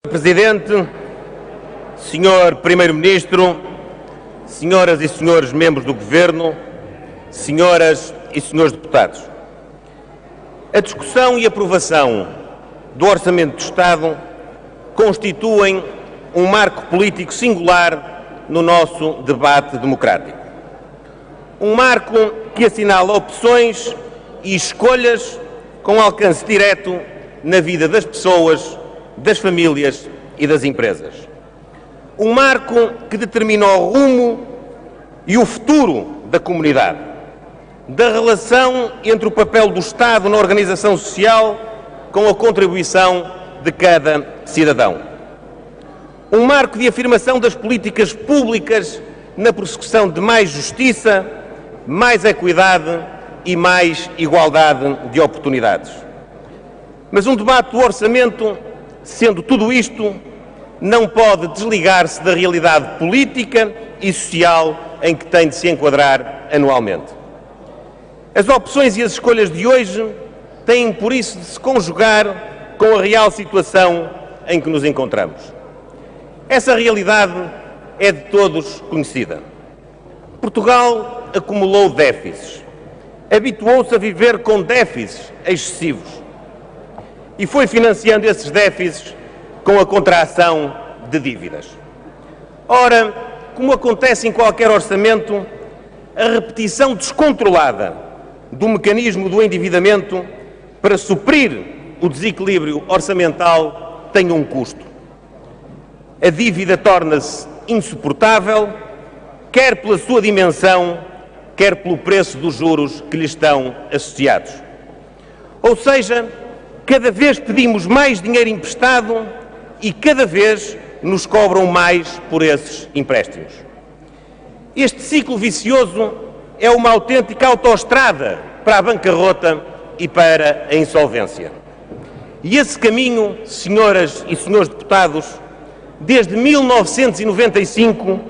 Presidente, Senhor Primeiro-Ministro, Senhoras e Senhores Membros do Governo, Senhoras e Senhores Deputados, a discussão e aprovação do Orçamento de Estado constituem um marco político singular no nosso debate democrático. Um marco que assinala opções e escolhas com alcance direto na vida das pessoas, das famílias e das empresas. Um marco que determina o rumo e o futuro da comunidade, da relação entre o papel do Estado na organização social com a contribuição de cada cidadão. Um marco de afirmação das políticas públicas na prossecução de mais justiça, mais equidade e mais igualdade de oportunidades. Mas um debate do orçamento, sendo tudo isto, não pode desligar-se da realidade política e social em que tem de se enquadrar anualmente. As opções e as escolhas de hoje têm, por isso, de se conjugar com a real situação em que nos encontramos. Essa realidade é de todos conhecida. Portugal acumulou déficits, habituou-se a viver com déficits excessivos e foi financiando esses déficits com a contração de dívidas. Ora, como acontece em qualquer orçamento, a repetição descontrolada do mecanismo do endividamento para suprir o desequilíbrio orçamental tem um custo. A dívida torna-se insuportável, quer pela sua dimensão, quer pelo preço dos juros que lhe estão associados. Ou seja, cada vez pedimos mais dinheiro emprestado e cada vez nos cobram mais por esses empréstimos. Este ciclo vicioso é uma autêntica autoestrada para a bancarrota e para a insolvência. E esse caminho, senhoras e senhores deputados, desde 1995,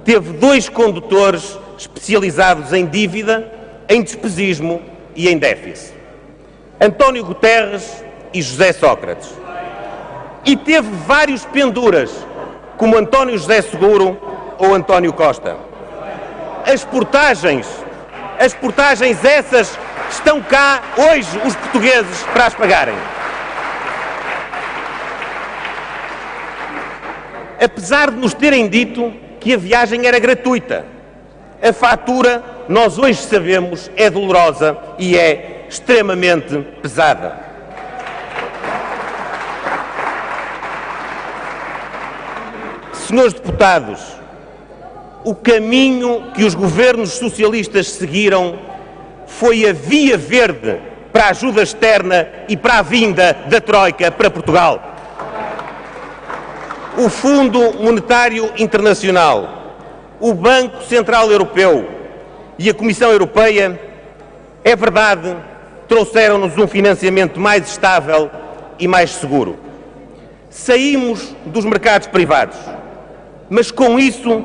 teve dois condutores especializados em dívida, em despesismo e em déficit: António Guterres e José Sócrates. E teve vários penduras, como António José Seguro ou António Costa. As portagens essas estão cá hoje os portugueses para as pagarem. Apesar de nos terem dito que a viagem era gratuita, a fatura, nós hoje sabemos, é dolorosa e é extremamente pesada. Senhores deputados, o caminho que os governos socialistas seguiram foi a via verde para a ajuda externa e para a vinda da Troika para Portugal. O Fundo Monetário Internacional, o Banco Central Europeu e a Comissão Europeia, é verdade, trouxeram-nos um financiamento mais estável e mais seguro. Saímos dos mercados privados, mas com isso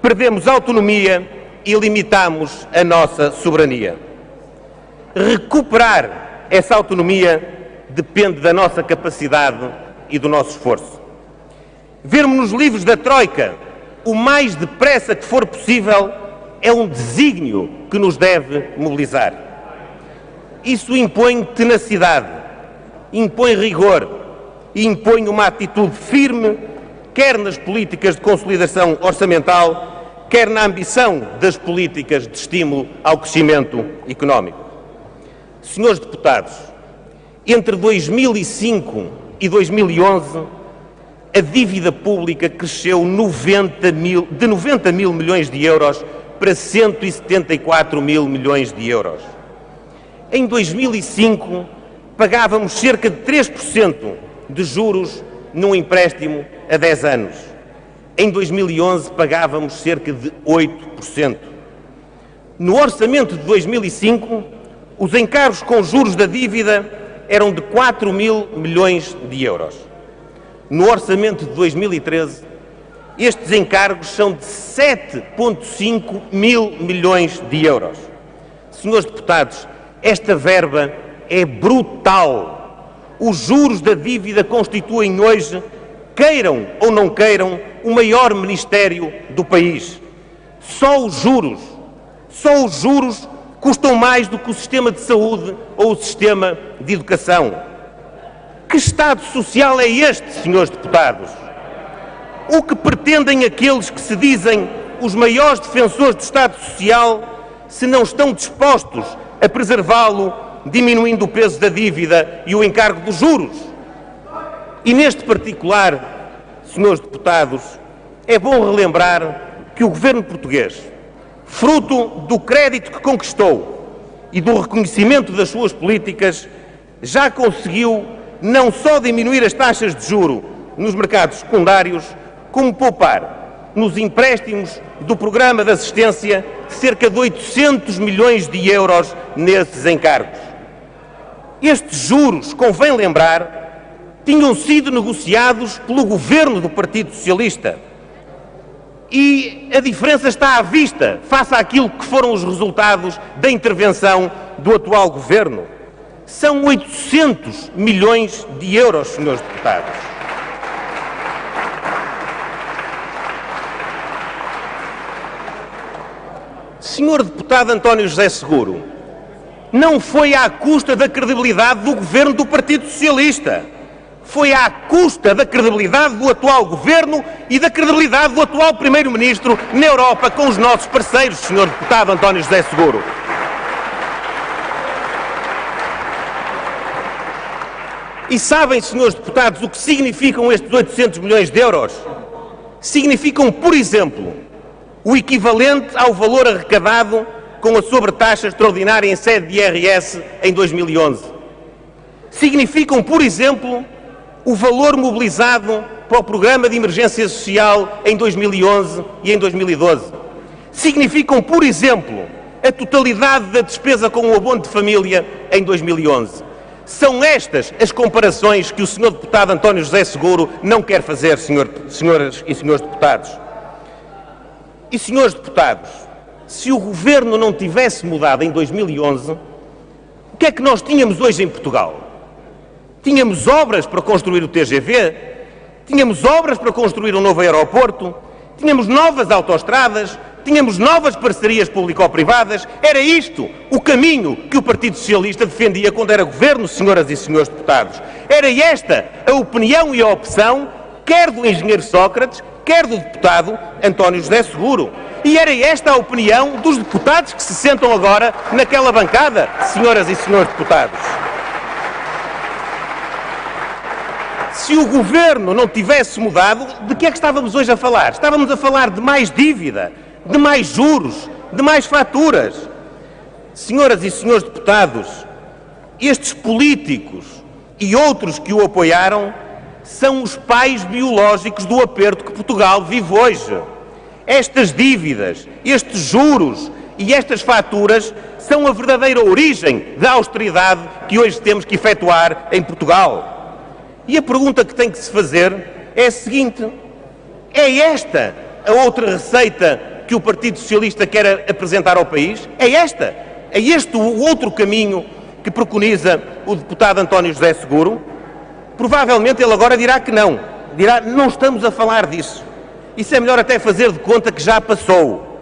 perdemos autonomia e limitamos a nossa soberania. Recuperar essa autonomia depende da nossa capacidade e do nosso esforço. Vermos-nos livres da Troika o mais depressa que for possível é um desígnio que nos deve mobilizar. Isso impõe tenacidade, impõe rigor e impõe uma atitude firme, quer nas políticas de consolidação orçamental, quer na ambição das políticas de estímulo ao crescimento económico. Senhores deputados, entre 2005 e 2011, a dívida pública cresceu de 90 mil milhões de euros para 174 mil milhões de euros. Em 2005, pagávamos cerca de 3% de juros num empréstimo a 10 anos. Em 2011, pagávamos cerca de 8%. No orçamento de 2005, os encargos com juros da dívida eram de 4 mil milhões de euros. No orçamento de 2013, estes encargos são de 7,5 mil milhões de euros. Senhores deputados, esta verba é brutal. Os juros da dívida constituem hoje queiram ou não queiram, o maior ministério do país. Só os juros custam mais do que o sistema de saúde ou o sistema de educação. Que Estado social é este, senhores deputados? O que pretendem aqueles que se dizem os maiores defensores do Estado Social se não estão dispostos a preservá-lo, diminuindo o peso da dívida e o encargo dos juros? E neste particular, senhores deputados, é bom relembrar que o governo português, fruto do crédito que conquistou e do reconhecimento das suas políticas, já conseguiu não só diminuir as taxas de juro nos mercados secundários, como poupar nos empréstimos do programa de assistência cerca de 800 milhões de euros nesses encargos. Estes juros, convém lembrar, tinham sido negociados pelo governo do Partido Socialista. E a diferença está à vista face àquilo que foram os resultados da intervenção do atual governo. São 800 milhões de euros, senhores deputados. Senhor deputado António José Seguro, não foi à custa da credibilidade do governo do Partido Socialista. Foi à custa da credibilidade do atual governo e da credibilidade do atual primeiro-ministro na Europa com os nossos parceiros, senhor deputado António José Seguro. E sabem, senhores deputados, o que significam estes 800 milhões de euros? Significam, por exemplo, o equivalente ao valor arrecadado com a sobretaxa extraordinária em sede de IRS em 2011. Significam, por exemplo, o valor mobilizado para o Programa de Emergência Social em 2011 e em 2012. Significam, por exemplo, a totalidade da despesa com o abono de família em 2011. São estas as comparações que o Sr. Deputado António José Seguro não quer fazer, senhoras e senhores deputados. E, senhores deputados, se o Governo não tivesse mudado em 2011, o que é que nós tínhamos hoje em Portugal? Tínhamos obras para construir o TGV, tínhamos obras para construir um novo aeroporto, tínhamos novas autoestradas, tínhamos novas parcerias público-privadas. Era isto o caminho que o Partido Socialista defendia quando era governo, senhoras e senhores deputados. Era esta a opinião e a opção, quer do engenheiro Sócrates, quer do deputado António José Seguro. E era esta a opinião dos deputados que se sentam agora naquela bancada, senhoras e senhores deputados. Se o Governo não tivesse mudado, de que é que estávamos hoje a falar? Estávamos a falar de mais dívida, de mais juros, de mais faturas. Senhoras e senhores deputados, estes políticos e outros que o apoiaram são os pais biológicos do aperto que Portugal vive hoje. Estas dívidas, estes juros e estas faturas são a verdadeira origem da austeridade que hoje temos que efetuar em Portugal. E a pergunta que tem que se fazer é a seguinte: é esta a outra receita que o Partido Socialista quer apresentar ao país? É esta? É este o outro caminho que preconiza o deputado António José Seguro? Provavelmente ele agora dirá que não. Dirá, não estamos a falar disso. Isso é melhor até fazer de conta que já passou.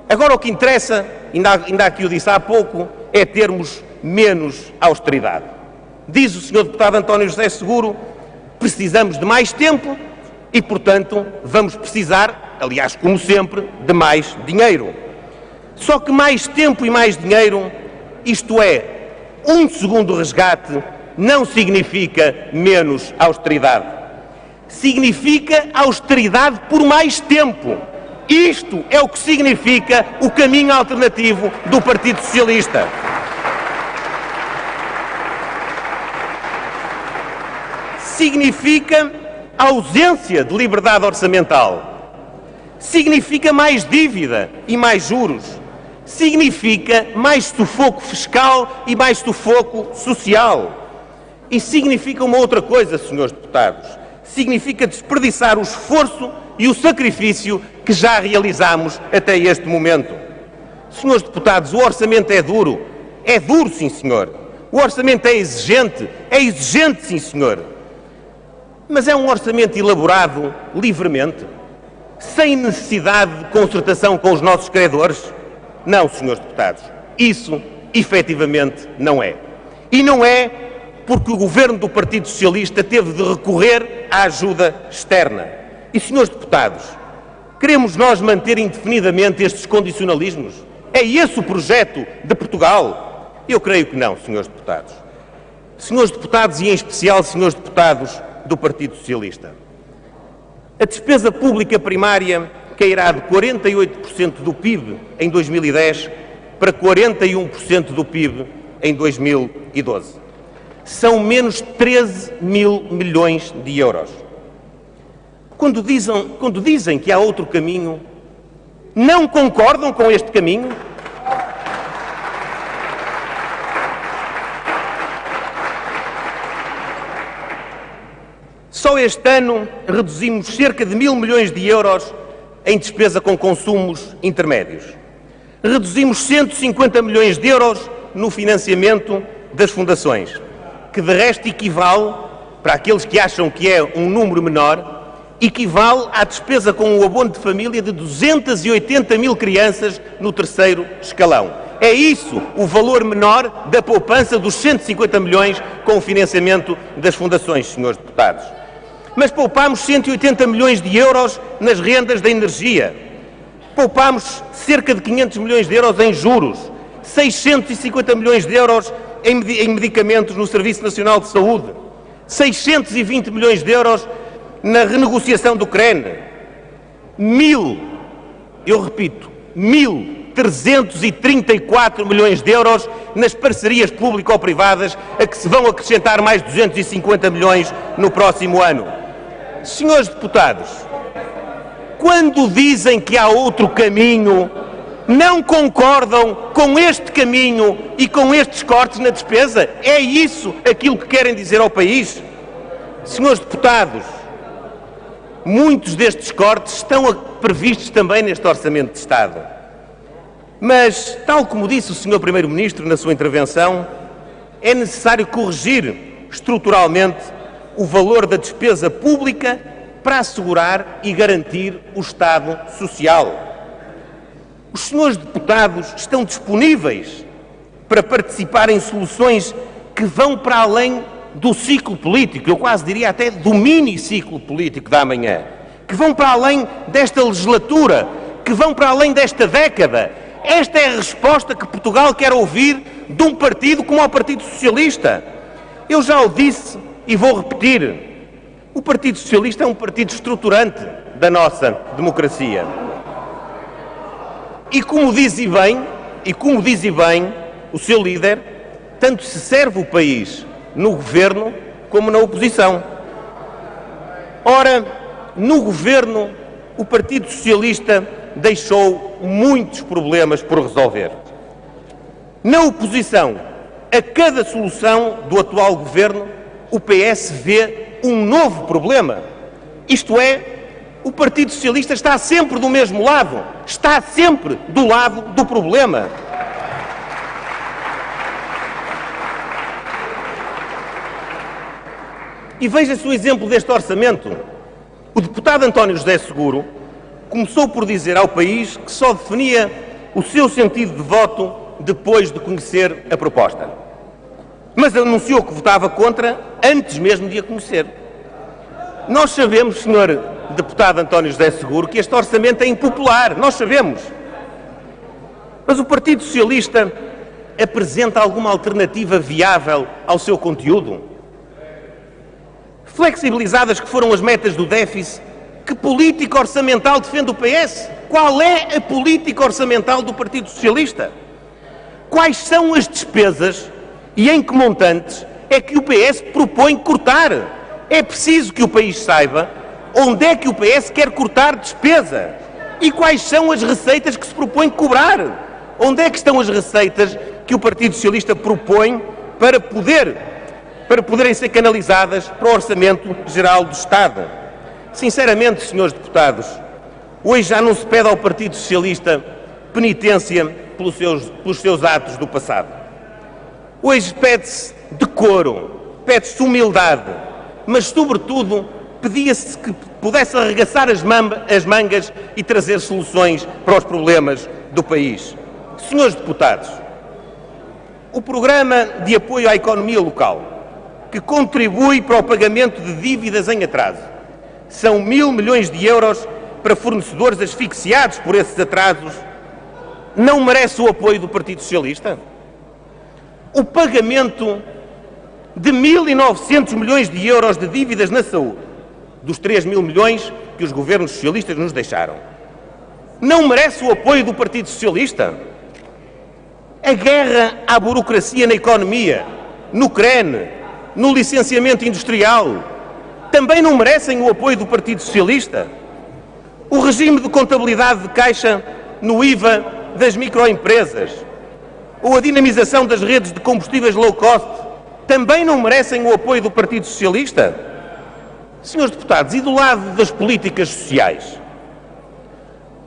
Agora o que interessa, ainda aqui o disse há pouco, é termos menos austeridade. Diz o Sr. Deputado António José Seguro, precisamos de mais tempo e, portanto, vamos precisar, aliás, como sempre, de mais dinheiro. Só que mais tempo e mais dinheiro, isto é, um segundo resgate, não significa menos austeridade. Significa austeridade por mais tempo. Isto é o que significa o caminho alternativo do Partido Socialista. Significa ausência de liberdade orçamental. Significa mais dívida e mais juros. Significa mais sufoco fiscal e mais sufoco social. E significa uma outra coisa, senhores deputados. Significa desperdiçar o esforço e o sacrifício que já realizamos até este momento. Senhores deputados, o orçamento é duro. É duro, sim, senhor. O orçamento é exigente, sim, senhor. Mas é um orçamento elaborado livremente, sem necessidade de concertação com os nossos credores? Não, senhores deputados, isso efetivamente não é. E não é porque o governo do Partido Socialista teve de recorrer à ajuda externa. E, senhores deputados, queremos nós manter indefinidamente estes condicionalismos? É esse o projeto de Portugal? Eu creio que não, senhores deputados. Senhores deputados e, em especial, senhores deputados do Partido Socialista, a despesa pública primária cairá de 48% do PIB em 2010 para 41% do PIB em 2012. São menos 13 mil milhões de euros. Quando dizem que há outro caminho, não concordam com este caminho? Só este ano reduzimos cerca de 1.000 milhões de euros em despesa com consumos intermédios. Reduzimos 150 milhões de euros no financiamento das fundações, que de resto equivale, para aqueles que acham que é um número menor, equivale à despesa com o abono de família de 280 mil crianças no terceiro escalão. É isso o valor menor da poupança dos 150 milhões com o financiamento das fundações, senhores deputados. Mas poupámos 180 milhões de euros nas rendas da energia. Poupámos cerca de 500 milhões de euros em juros, 650 milhões de euros em medicamentos no Serviço Nacional de Saúde, 620 milhões de euros na renegociação do CREN, 1.334 milhões de euros nas parcerias público-privadas, a que se vão acrescentar mais 250 milhões no próximo ano. Senhores deputados, quando dizem que há outro caminho, não concordam com este caminho e com estes cortes na despesa? É isso aquilo que querem dizer ao país? Senhores deputados, muitos destes cortes estão previstos também neste Orçamento de Estado. Mas, tal como disse o Sr. Primeiro-Ministro na sua intervenção, é necessário corrigir estruturalmente o valor da despesa pública para assegurar e garantir o Estado Social. Os senhores deputados estão disponíveis para participar em soluções que vão para além do ciclo político, eu quase diria até do mini-ciclo político da amanhã, que vão para além desta legislatura, que vão para além desta década. Esta é a resposta que Portugal quer ouvir de um partido como o Partido Socialista. Eu já o disse e vou repetir, o Partido Socialista é um partido estruturante da nossa democracia. E como diz bem o seu líder, tanto se serve o país no governo como na oposição. Ora, no governo, o Partido Socialista deixou muitos problemas por resolver. Na oposição, a cada solução do atual governo, o PS vê um novo problema. Isto é, o Partido Socialista está sempre do mesmo lado, está sempre do lado do problema. E veja-se o exemplo deste orçamento. O deputado António José Seguro começou por dizer ao país que só definia o seu sentido de voto depois de conhecer a proposta. Mas anunciou que votava contra antes mesmo de a conhecer. Nós sabemos, senhor deputado António José Seguro, que este orçamento é impopular, nós sabemos. Mas o Partido Socialista apresenta alguma alternativa viável ao seu conteúdo? Flexibilizadas que foram as metas do déficit, que política orçamental defende o PS? Qual é a política orçamental do Partido Socialista? Quais são as despesas e em que montantes é que o PS propõe cortar? É preciso que o país saiba onde é que o PS quer cortar despesa e quais são as receitas que se propõe cobrar. Onde é que estão as receitas que o Partido Socialista propõe para poderem ser canalizadas para o Orçamento Geral do Estado? Sinceramente, senhores deputados, hoje já não se pede ao Partido Socialista penitência pelos seus atos do passado. Hoje pede-se decoro, pede-se humildade, mas, sobretudo, pedia-se que pudesse arregaçar as mangas e trazer soluções para os problemas do país. Senhores deputados, o Programa de Apoio à Economia Local, que contribui para o pagamento de dívidas em atraso, são 1.000 milhões de euros para fornecedores asfixiados por esses atrasos, não merece o apoio do Partido Socialista? O pagamento de 1.900 milhões de euros de dívidas na saúde, dos 3.000 milhões que os governos socialistas nos deixaram, não merece o apoio do Partido Socialista? A guerra à burocracia na economia, no CREN, no licenciamento industrial, também não merecem o apoio do Partido Socialista? O regime de contabilidade de caixa no IVA das microempresas ou a dinamização das redes de combustíveis low cost também não merecem o apoio do Partido Socialista? Senhores deputados, e do lado das políticas sociais,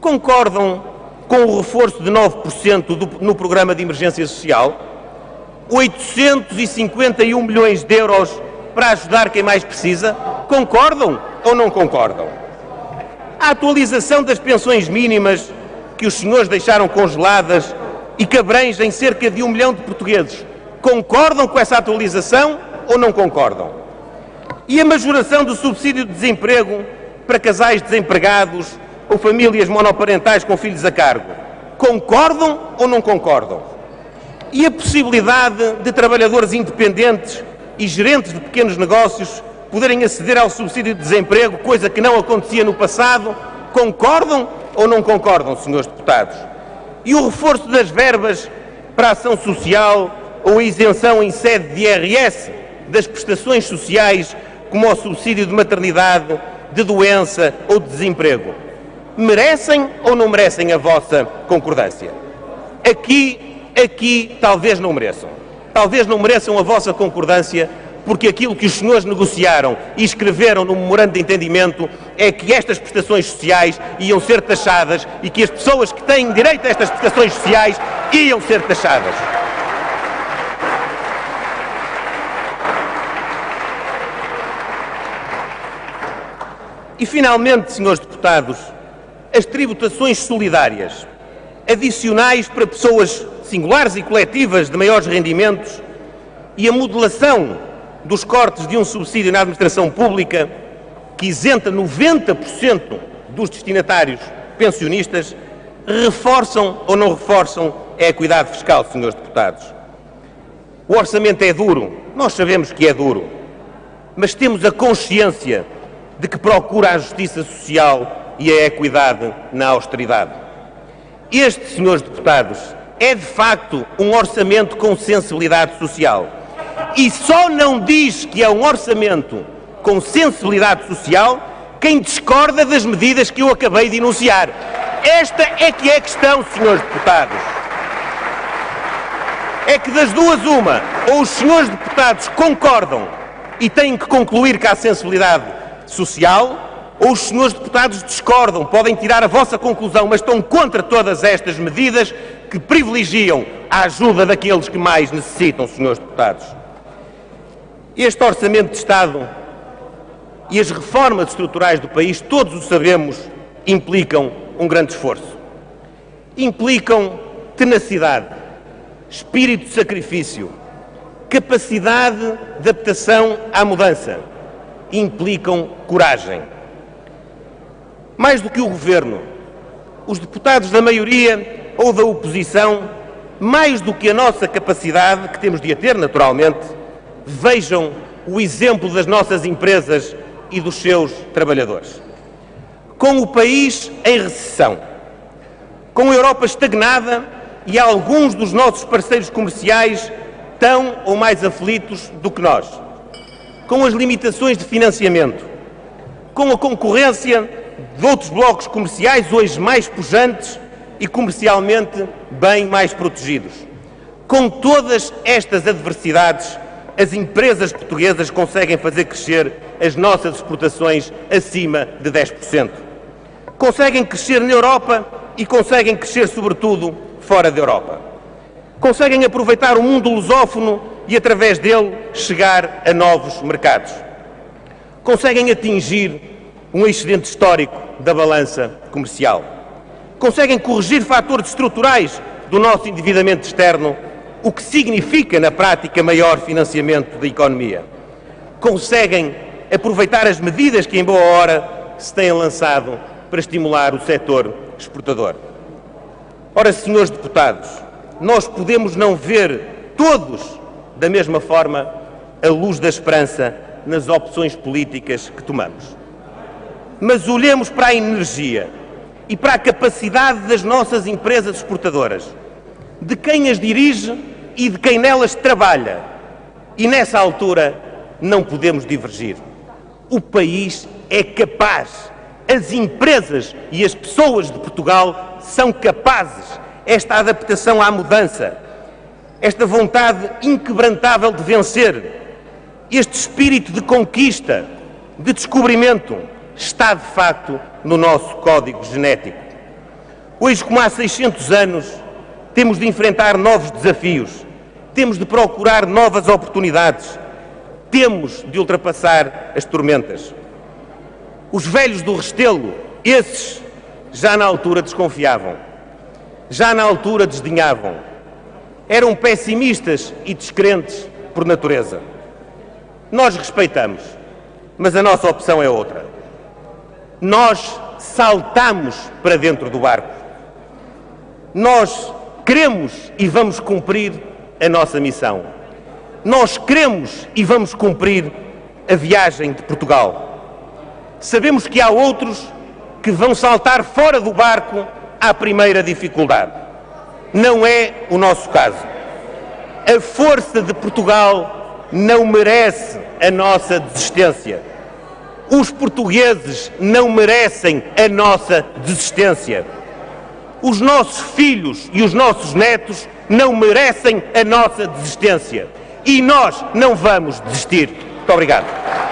concordam com o reforço de 9% no Programa de Emergência Social? 851 milhões de euros para ajudar quem mais precisa? Concordam ou não concordam? A atualização das pensões mínimas que os senhores deixaram congeladas e que abrangem cerca de 1 milhão de portugueses, concordam com essa atualização ou não concordam? E a majoração do subsídio de desemprego para casais desempregados ou famílias monoparentais com filhos a cargo, concordam ou não concordam? E a possibilidade de trabalhadores independentes e gerentes de pequenos negócios poderem aceder ao subsídio de desemprego, coisa que não acontecia no passado, concordam ou não concordam, senhores deputados? E o reforço das verbas para a ação social ou a isenção em sede de IRS das prestações sociais, como o subsídio de maternidade, de doença ou de desemprego, merecem ou não merecem a vossa concordância? Aqui talvez não mereçam. Talvez não mereçam a vossa concordância, porque aquilo que os senhores negociaram e escreveram no memorando de entendimento é que estas prestações sociais iam ser taxadas e que as pessoas que têm direito a estas prestações sociais iam ser taxadas. E, finalmente, senhores deputados, as tributações solidárias, adicionais para pessoas singulares e coletivas de maiores rendimentos e a modelação dos cortes de um subsídio na administração pública que isenta 90% dos destinatários pensionistas, reforçam ou não reforçam a equidade fiscal, senhores deputados? O orçamento é duro, nós sabemos que é duro, mas temos a consciência de que procura a justiça social e a equidade na austeridade. Este, senhores deputados, é de facto um orçamento com sensibilidade social. E só não diz que é um orçamento com sensibilidade social quem discorda das medidas que eu acabei de enunciar. Esta é que é a questão, senhores deputados. É que das duas uma, ou os senhores deputados concordam e têm que concluir que há sensibilidade social, ou os senhores deputados discordam, podem tirar a vossa conclusão, mas estão contra todas estas medidas que privilegiam a ajuda daqueles que mais necessitam, senhores deputados. Este Orçamento de Estado e as reformas estruturais do país, todos o sabemos, implicam um grande esforço. Implicam tenacidade, espírito de sacrifício, capacidade de adaptação à mudança. Implicam coragem. Mais do que o Governo, os deputados da maioria ou da oposição, mais do que a nossa capacidade, que temos de a ter naturalmente, vejam o exemplo das nossas empresas e dos seus trabalhadores. Com o país em recessão, com a Europa estagnada e alguns dos nossos parceiros comerciais tão ou mais aflitos do que nós, com as limitações de financiamento, com a concorrência de outros blocos comerciais hoje mais pujantes e comercialmente bem mais protegidos. Com todas estas adversidades, as empresas portuguesas conseguem fazer crescer as nossas exportações acima de 10%. Conseguem crescer na Europa e conseguem crescer, sobretudo, fora da Europa. Conseguem aproveitar o mundo lusófono e, através dele, chegar a novos mercados. conseguem atingir um excedente histórico da balança comercial, conseguem corrigir fatores estruturais do nosso endividamento externo, o que significa, na prática, maior financiamento da economia, conseguem aproveitar as medidas que, em boa hora, se têm lançado para estimular o setor exportador. Ora, senhores deputados, nós podemos não ver todos da mesma forma a luz da esperança nas opções políticas que tomamos. Mas olhemos para a energia e para a capacidade das nossas empresas exportadoras, de quem as dirige e de quem nelas trabalha. E nessa altura não podemos divergir. O país é capaz, as empresas e as pessoas de Portugal são capazes. Esta adaptação à mudança, esta vontade inquebrantável de vencer, este espírito de conquista, de descobrimento, está de facto no nosso código genético. Hoje, como há 600 anos, temos de enfrentar novos desafios, temos de procurar novas oportunidades, temos de ultrapassar as tormentas. Os velhos do Restelo, esses, já na altura desconfiavam, já na altura desdenhavam, eram pessimistas e descrentes por natureza. Nós respeitamos, mas a nossa opção é outra. Nós saltamos para dentro do barco. Nós queremos e vamos cumprir a nossa missão. Nós queremos e vamos cumprir a viagem de Portugal. Sabemos que há outros que vão saltar fora do barco à primeira dificuldade. Não é o nosso caso. A força de Portugal não merece a nossa desistência. Os portugueses não merecem a nossa desistência. Os nossos filhos e os nossos netos não merecem a nossa desistência. E nós não vamos desistir. Muito obrigado.